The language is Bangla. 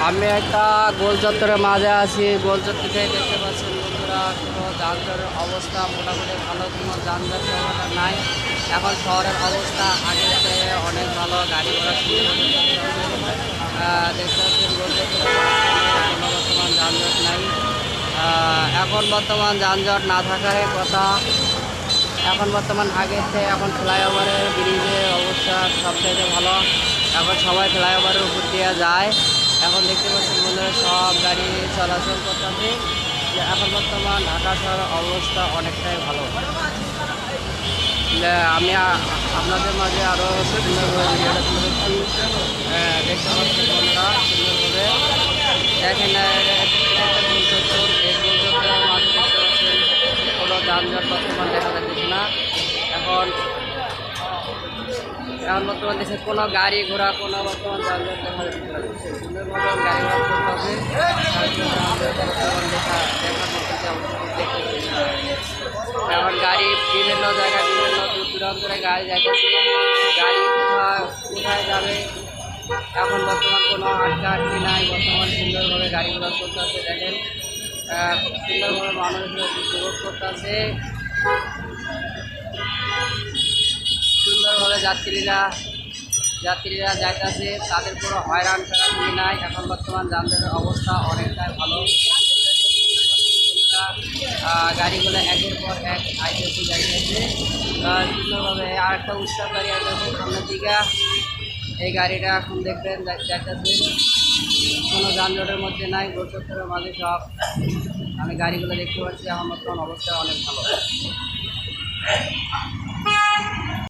আমি একটা গোল চত্বরের মাঝে আছি। গোল চত্বর থেকে দেখতে পাচ্ছেন বন্ধুরা, কোনো যানজটের অবস্থা মোটামুটি ভালো, কোনো যানজট ব্যবস্থা নাই। এখন শহরের অবস্থা আগের থেকে অনেক ভালো, গাড়ি ঘোড়া সুন্দর দেখতে পাচ্ছেন। গোল চত্বরের কোনো বর্তমান যানজট নাই। এখন বর্তমান যানজট না থাকার কথা। এখন বর্তমান আগের থেকে এখন ফ্লাইওভারের ব্রিজের অবস্থা সবচাইতে ভালো। এখন সবাই ফ্লাইওভারের উপর দিয়ে যায়। এখন দেখতে পাচ্ছেন বন্ধুরা, সব গাড়ি চলাচল করতেছে। এখন বর্তমান ঢাকা শহরের অবস্থা অনেকটাই ভালো। আমি আপনাদের মাঝে আরও সুন্দরভাবে ভিডিওটা তুলে ধরছি। দেখতে পাচ্ছেন বন্ধুরা, সুন্দরভাবে দেখেন কোনো যানজট বর্তমান দেখা যাচ্ছে না। এখন বর্তমান দেশে কোনো গাড়ি ঘোড়া কোনো বর্তমান যানজট দেখা যাচ্ছে না। সুন্দরভাবে গাড়ি ঘোড়া করতে হবে, এখন গাড়ি বিভিন্ন জায়গায় বিভিন্ন দূর দূরান্তরে গাড়ি যাচ্ছে। গাড়ি কোথায় যাবে এখন বর্তমান কোনো আটকাআটকি নাই। বর্তমান সুন্দরভাবে গাড়ি ঘোড়া চলতে আছে। দেখেন খুব সুন্দরভাবে মানুষ উপভোগ করতে আছে। সুন্দরভাবে যাত্রীরা যাইতেছে, তাদের কোনো হয়রান ফেরানি নাই। এখন বর্তমান যানজটের অবস্থা অনেকটাই ভালো। গাড়িগুলো একের পর এক আইতেছে যাইতেছে সুন্দরভাবে। আর একটা উৎসব গাড়ি আসতেছে সামনের দিকে। এই গাড়িটা এখন দেখবেন যাইতেছে, কোনো যানজটের মধ্যে নাই। গোল চত্বরের মাঝে সব আমি গাড়িগুলো দেখতে পাচ্ছি। এখন বর্তমান অবস্থা অনেক ভালো।